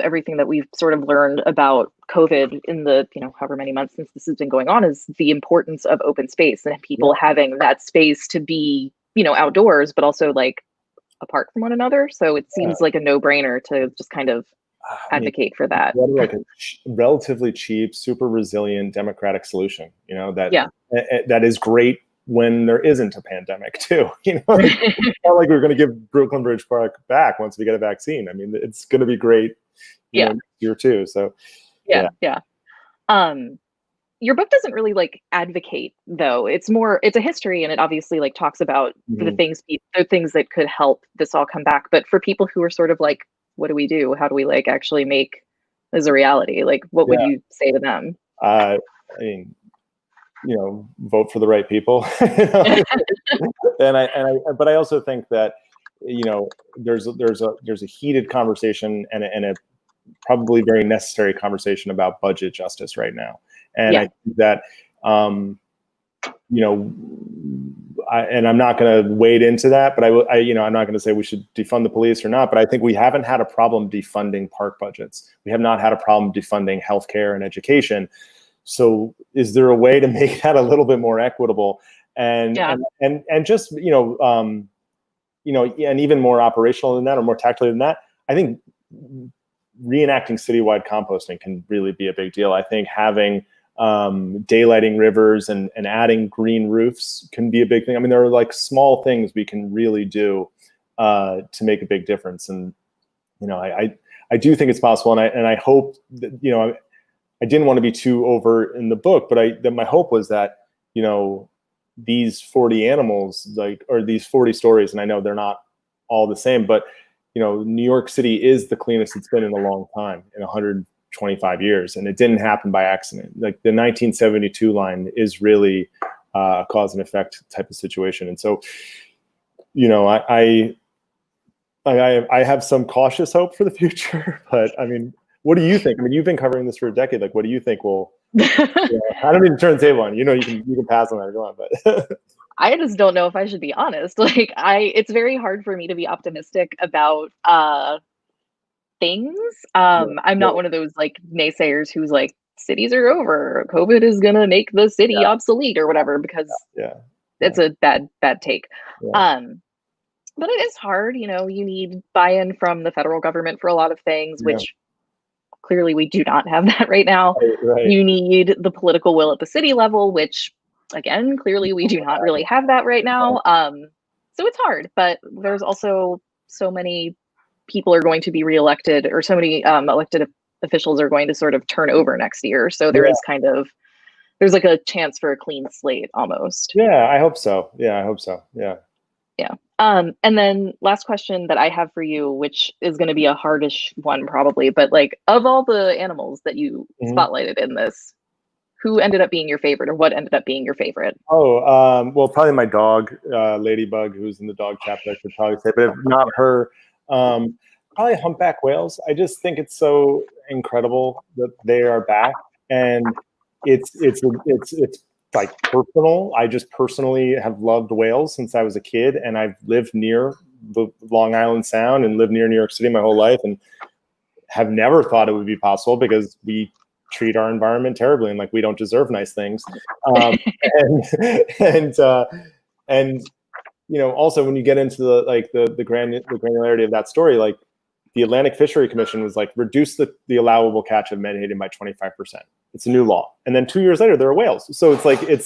everything that we've sort of learned about COVID in the however many months since this has been going on, is the importance of open space and people having that space to be outdoors, but also like apart from one another. So it seems like a no-brainer to just kind of advocate for that. Like a relatively cheap, super resilient democratic solution, that is great when there isn't a pandemic too. It's not like we're going to give Brooklyn Bridge Park back once we get a vaccine. I mean, it's going to be great next year too. So yeah. Your book doesn't really advocate, though. It's a history, and it obviously talks about the things that could help this all come back. But for people who are sort of like, what do we do? How do we actually make this a reality? What would you say to them? I mean, vote for the right people. But I also think that there's a heated conversation and a probably very necessary conversation about budget justice right now. And I think that, and I'm not going to wade into that, but I'm not going to say we should defund the police or not, but I think we haven't had a problem defunding park budgets. We have not had a problem defunding healthcare and education. So is there a way to make that a little bit more equitable and just, and even more operational than that, or more tactily than that? I think reenacting citywide composting can really be a big deal. I think having daylighting rivers and adding green roofs can be a big thing. I mean, there are like small things we can really do to make a big difference. And, you know, I do think it's possible. And I hope that, you know, I didn't want to be too overt in the book, but my hope was that, you know, these 40 animals, like, or these 40 stories, and I know they're not all the same, but, you know, New York City is the cleanest it's been in a long time, in 125 years. And it didn't happen by accident. Like the 1972 line is really a cause and effect type of situation. And so, you know, I have some cautious hope for the future, but I mean, what do you think? I mean, you've been covering this for a decade. Like, what do you think will? I don't need to turn the table on. You know, you can pass on that if you want, but I just don't know if I should be honest. Like, it's very hard for me to be optimistic about things. I'm not one of those like naysayers who's like, cities are over, COVID is gonna make the city obsolete or whatever, because it's a bad take. But it is hard, you know, you need buy-in from the federal government for a lot of things, which clearly we do not have that right now. Right. You need the political will at the city level, which again, clearly we do not really have that right now. So it's hard, but there's also so many people are going to be reelected, or so many elected officials are going to sort of turn over next year. So there is kind of, there's like a chance for a clean slate almost. Yeah, I hope so. Yeah, I hope so. Yeah. Yeah. And then last question that I have for you, which is going to be a hardish one probably, but like, of all the animals that you spotlighted in this, who ended up being your favorite, or what ended up being your favorite? Well, probably my dog, Ladybug, who's in the dog chapter, I should probably say, but if not her, probably Humpback Whales. I just think it's so incredible that they are back, and it's like personal. I just personally have loved whales since I was a kid, and I've lived near the Long Island Sound and lived near New York City my whole life, and have never thought it would be possible because we treat our environment terribly, and like we don't deserve nice things. And you know, also when you get into the granularity of that story, like the Atlantic Fishery Commission was like, reduce the allowable catch of menhaden by 25%. It's a new law. And then 2 years later, there are whales. So it's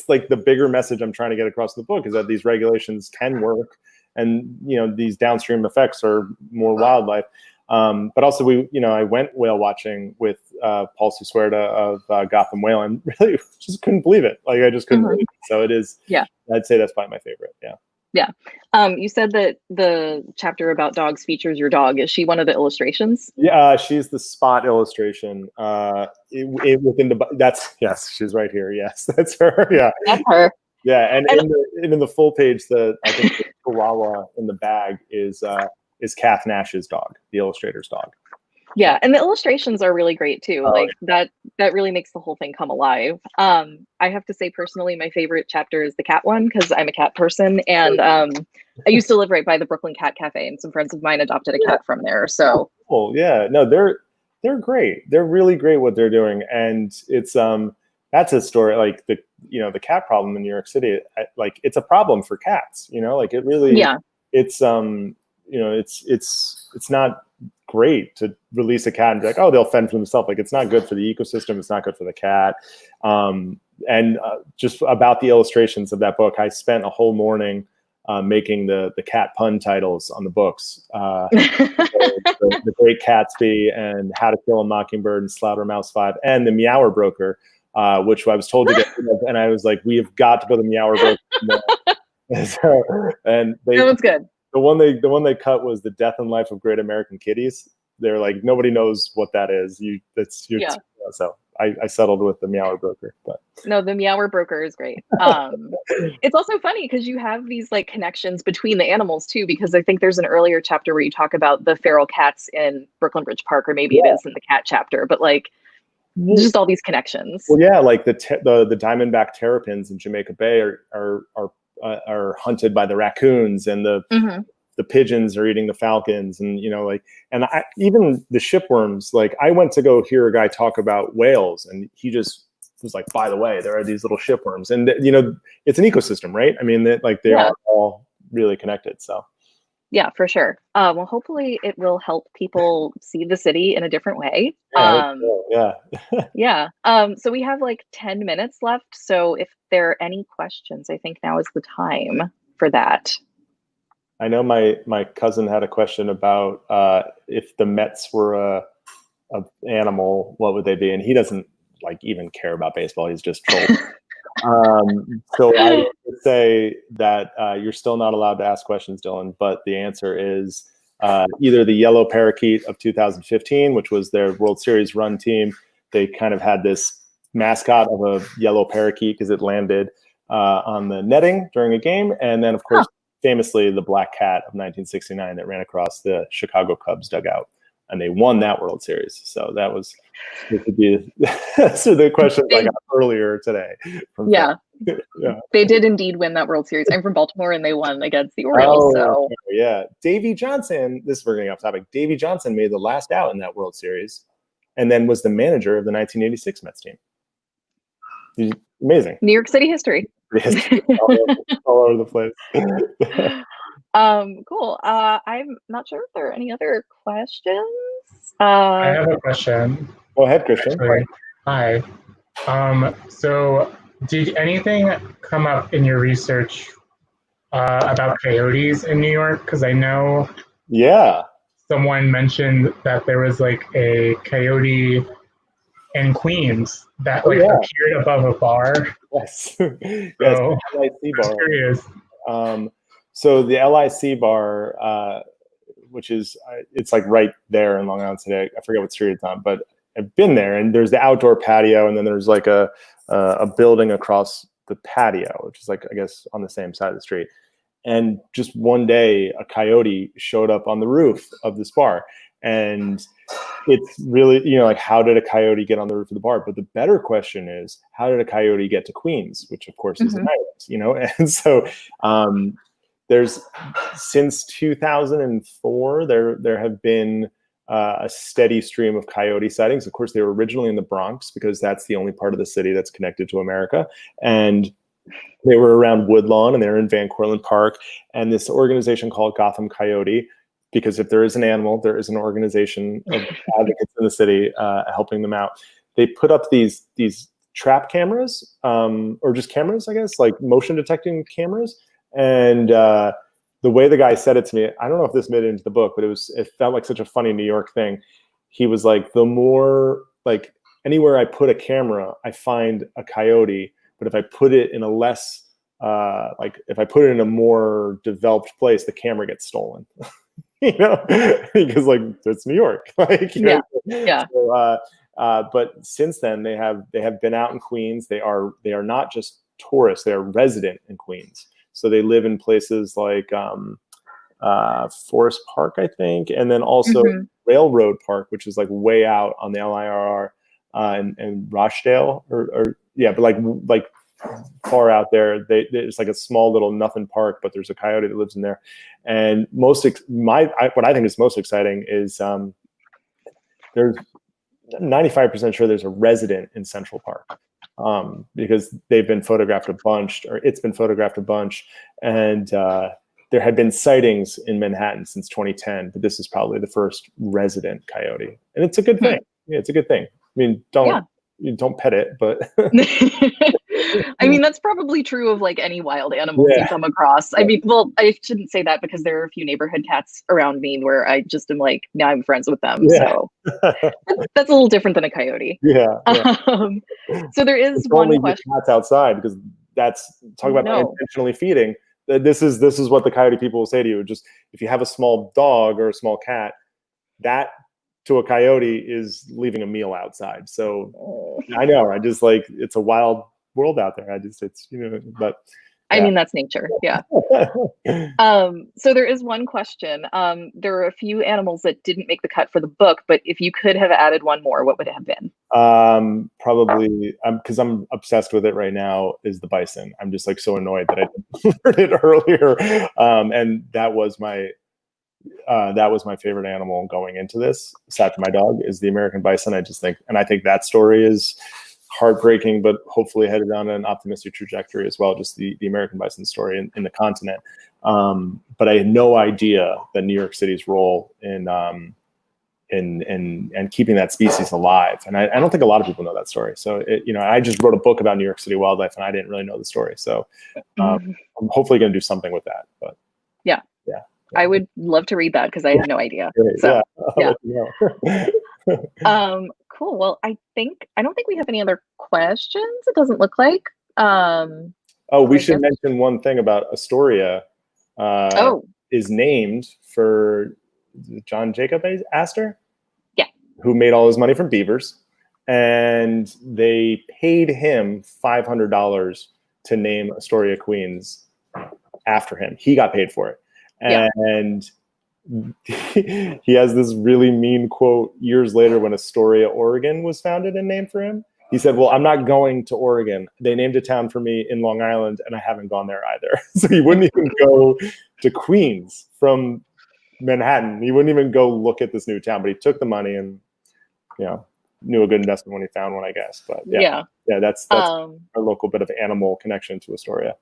like the bigger message I'm trying to get across in the book is that these regulations can work, and, you know, these downstream effects are more wildlife. But also I went whale watching with Paul Susuerta of Gotham Whale, and really just couldn't believe it. Like, I just couldn't believe it. So it is, I'd say that's probably my favorite. Yeah. Yeah. You said that the chapter about dogs features your dog. Is she one of the illustrations? Yeah, she's the spot illustration. Yes, she's right here. Yes, that's her. Yeah, that's her. Yeah, and in the full page, I think the Chihuahua in the bag is Kath Nash's dog, the illustrator's dog. Yeah, and the illustrations are really great too. Like that really makes the whole thing come alive. I have to say personally, my favorite chapter is the cat one, because I'm a cat person, and I used to live right by the Brooklyn Cat Cafe, and some friends of mine adopted a cat from there. So cool. Yeah, no, they're great. They're really great what they're doing, and it's that's a story, like the cat problem in New York City. Like, it's a problem for cats. You know, like it really. Yeah. It's it's not great to release a cat and be like, oh, they'll fend for themselves. Like, it's not good for the ecosystem. It's not good for the cat. And just about the illustrations of that book, I spent a whole morning making the cat pun titles on the books. The Great Gatsby, and How to Kill a Mockingbird, and Slaughtermouse 5, and the Meower Broker, which I was told to get rid of. And I was like, we have got to put the Meower Broker. And that was good. The one they cut was The Death and Life of Great American Kitties. They're like, nobody knows what that is. So I settled with the Meower Broker. But no, the Meower Broker is great. It's also funny because you have these like connections between the animals too, because I think there's an earlier chapter where you talk about the feral cats in Brooklyn Bridge Park, or maybe it is in the cat chapter, but like just all these connections. Well, yeah, like the diamondback terrapins in Jamaica Bay are hunted by the raccoons, and the pigeons are eating the falcons, and even the shipworms. Like, I went to go hear a guy talk about whales, and he just was like, by the way, there are these little shipworms, and it's an ecosystem, right? I mean, they are all really connected. So Yeah, for sure. Well, hopefully it will help people see the city in a different way. Yeah. Yeah. So we have like 10 minutes left. So if there are any questions, I think now is the time for that. I know my cousin had a question about if the Mets were a animal, what would they be? And he doesn't like even care about baseball. He's just troll. So I would say that you're still not allowed to ask questions, Dylan, but the answer is either the Yellow Parakeet of 2015, which was their World Series run team. They kind of had this mascot of a yellow parakeet because it landed on the netting during a game. And then, of course, famously, the Black Cat of 1969 that ran across the Chicago Cubs dugout. And they won that World Series. So that was so the questions I got earlier today. Yeah. They did indeed win that World Series. I'm from Baltimore, and they won against the Orioles. So yeah, Davey Johnson. This is getting off topic. Davey Johnson made the last out in that World Series, and then was the manager of the 1986 Mets team. Amazing. New York City history. all over the place. Cool. I'm not sure if there are any other questions. I have a question. Go ahead, Christian. Actually, hi. So did anything come up in your research about coyotes in New York? Because I know someone mentioned that there was like a coyote in Queens that appeared above a bar. Yes. Yes, so, LIC bar. I'm curious. So the LIC bar, which is, it's like right there in Long Island today. I forget what street it's on, but I've been there, and there's the outdoor patio, and then there's like a building across the patio, which is like, I guess, on the same side of the street. And just one day, a coyote showed up on the roof of this bar. And it's really, like, how did a coyote get on the roof of the bar? But the better question is, how did a coyote get to Queens, which of course is an island, And so there's, since 2004, there have been a steady stream of coyote sightings. Of course, they were originally in the Bronx because that's the only part of the city that's connected to America. And they were around Woodlawn, and they were in Van Cortlandt Park. And this organization called Gotham Coyote, because if there is an animal, there is an organization of advocates in the city helping them out. They put up these trap cameras, or just cameras, I guess, like motion detecting cameras. And the way the guy said it to me, I don't know if this made it into the book, but it felt like such a funny New York thing. He was like, the more, like, anywhere I put a camera, I find a coyote. But if I put it in a less, if I put it in a more developed place, the camera gets stolen. Because like it's New York. So, but since then they have been out in Queens. They are not just tourists; they are resident in Queens. So they live in places like Forest Park, I think, and then also Railroad Park, which is like way out on the LIRR, and Rochdale, but like far out there. It's like a small little nothing park, but there's a coyote that lives in there. And what I think is most exciting is there's 95% sure there's a resident in Central Park, because they've been photographed a bunch, or it's been photographed a bunch, and there had been sightings in Manhattan since 2010, but this is probably the first resident coyote, and it's a good thing. Yeah, it's a good thing. I mean, don't pet it, but I mean, that's probably true of like any wild animals you come across. I mean, well, I shouldn't say that because there are a few neighborhood cats around me where I just am like, now I'm friends with them. So that's a little different than a coyote. So there is one question. Cats outside, because that's talk about unintentionally feeding. This is what the coyote people will say to you. Just if you have a small dog or a small cat, that to a coyote is leaving a meal outside. So I know, I just like, it's a wild world out there. But I mean, that's nature. Yeah. So there is one question. There are a few animals that didn't make the cut for the book, but if you could have added one more, what would it have been? Probably, because I'm obsessed with it right now, is the bison. I'm just like so annoyed that I didn't learn it earlier. And that was my favorite animal going into this, aside from my dog, is the American bison. I think that story is heartbreaking, but hopefully headed on an optimistic trajectory as well. Just the American bison story in the continent. But I had no idea that New York City's role in keeping that species alive. And I don't think a lot of people know that story. So, I just wrote a book about New York City wildlife and I didn't really know the story. So I'm hopefully going to do something with that. But yeah. I would love to read that because I had no idea. Great. So, yeah. Cool. Well, I don't think we have any other questions. It doesn't look like. We should mention one thing about Astoria. Is named for John Jacob Astor, who made all his money from beavers, and they paid him $500 to name Astoria, Queens after him. He got paid for it, and he has this really mean quote years later when Astoria, Oregon was founded and named for him. He said, well, I'm not going to Oregon. They named a town for me in Long Island and I haven't gone there either. So he wouldn't even go to Queens from Manhattan. He wouldn't even go look at this new town, but he took the money and, knew a good investment when he found one, I guess. But that's our local bit of animal connection to Astoria.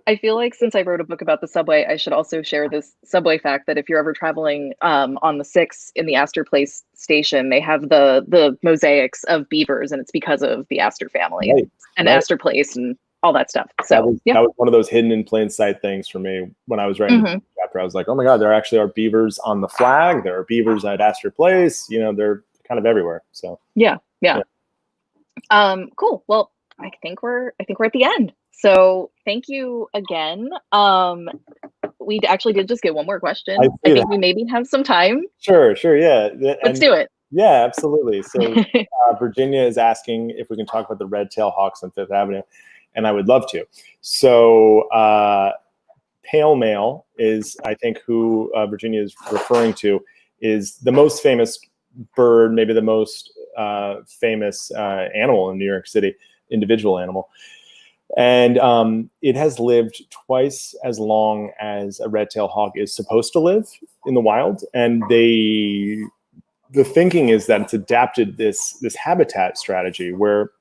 I feel like since I wrote a book about the subway, I should also share this subway fact that if you're ever traveling on the 6 in the Astor Place station, they have the mosaics of beavers, and it's because of the Astor family and Astor Place and all that stuff. So that was one of those hidden in plain sight things for me when I was writing the chapter. I was like, oh my God, there actually are beavers on the flag. There are beavers at Astor Place. They're kind of everywhere. So yeah. Cool. Well, I think we're at the end. So thank you again. We actually did just get one more question. I think we maybe have some time. Sure. Yeah. Let's do it. Yeah, absolutely. So Virginia is asking if we can talk about the red-tailed hawks on Fifth Avenue, and I would love to. So pale male is, I think, who Virginia is referring to, is the most famous bird, maybe the most famous animal in New York City, individual animal. And it has lived twice as long as a red-tailed hawk is supposed to live in the wild. And the thinking is that it's adapted this habitat strategy where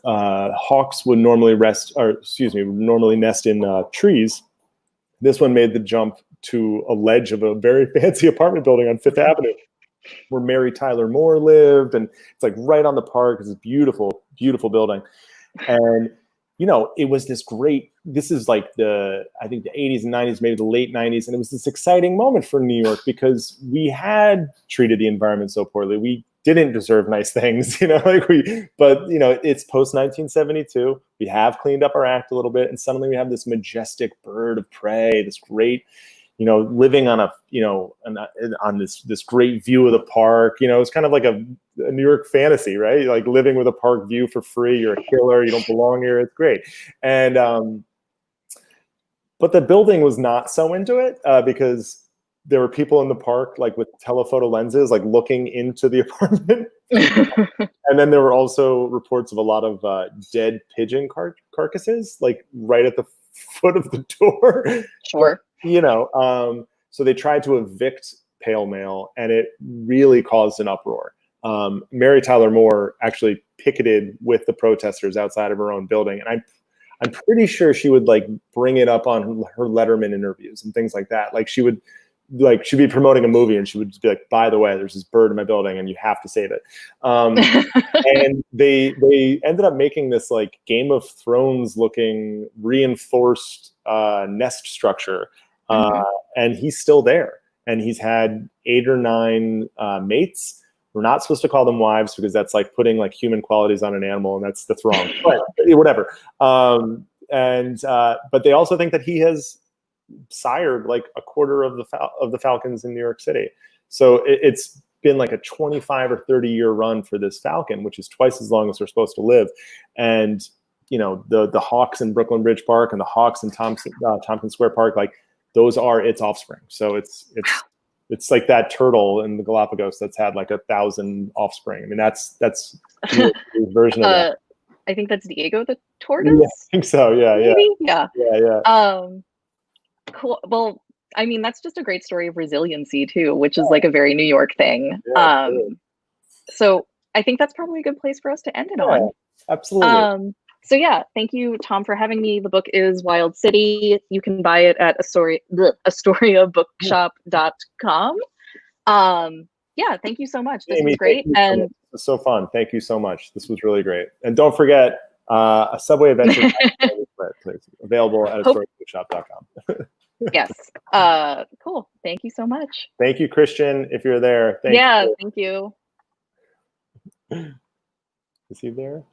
hawks would normally normally nest in trees. This one made the jump to a ledge of a very fancy apartment building on Fifth Avenue, where Mary Tyler Moore lived, and it's like right on the park. It's a beautiful, beautiful building, and it was this is like I think the 80s and 90s, maybe the late 90s. And it was this exciting moment for New York because we had treated the environment so poorly. We didn't deserve nice things, but it's post 1972. We have cleaned up our act a little bit. And suddenly we have this majestic bird of prey, this great, living on on this great view of the park. It's kind of like a New York fantasy, right? Like living with a park view for free. You're a killer. You don't belong here. It's great. And but the building was not so into it because there were people in the park like with telephoto lenses, like looking into the apartment. And then there were also reports of a lot of dead pigeon carcasses, like right at the foot of the door. Sure. So they tried to evict pale male, and it really caused an uproar. Mary Tyler Moore actually picketed with the protesters outside of her own building, and I'm pretty sure she would like bring it up on her Letterman interviews and things like that. Like she'd be promoting a movie, and she would just be like, "By the way, there's this bird in my building, and you have to save it." And they ended up making this like Game of Thrones looking reinforced nest structure. And he's still there, and he's had 8 or 9 mates. We're not supposed to call them wives because that's like putting like human qualities on an animal, and that's wrong. But whatever. But they also think that he has sired like a quarter of the falcons in New York City. So it's been like a 25 or 30 year run for this falcon, which is twice as long as they're supposed to live. And the hawks in Brooklyn Bridge Park and the hawks in Tompkins Square Park, like those are its offspring. So it's like that turtle in the Galapagos that's had like 1,000 offspring. I mean, that's the version of that. I think that's Diego the tortoise. Yeah, I think so. Yeah. Cool. Well, I mean, that's just a great story of resiliency too, which is like a very New York thing. So I think that's probably a good place for us to end it on. Absolutely. So yeah, thank you, Tom, for having me. The book is Wild City. You can buy it at AstoriaBookshop.com. Yeah, thank you so much. This Amy, was great. And it was so fun. Thank you so much. This was really great. And don't forget, a Subway Adventure available at AstoriaBookshop.com. yes. Cool. Thank you so much. Thank you, Christian, if you're there. Thank you. Is he there?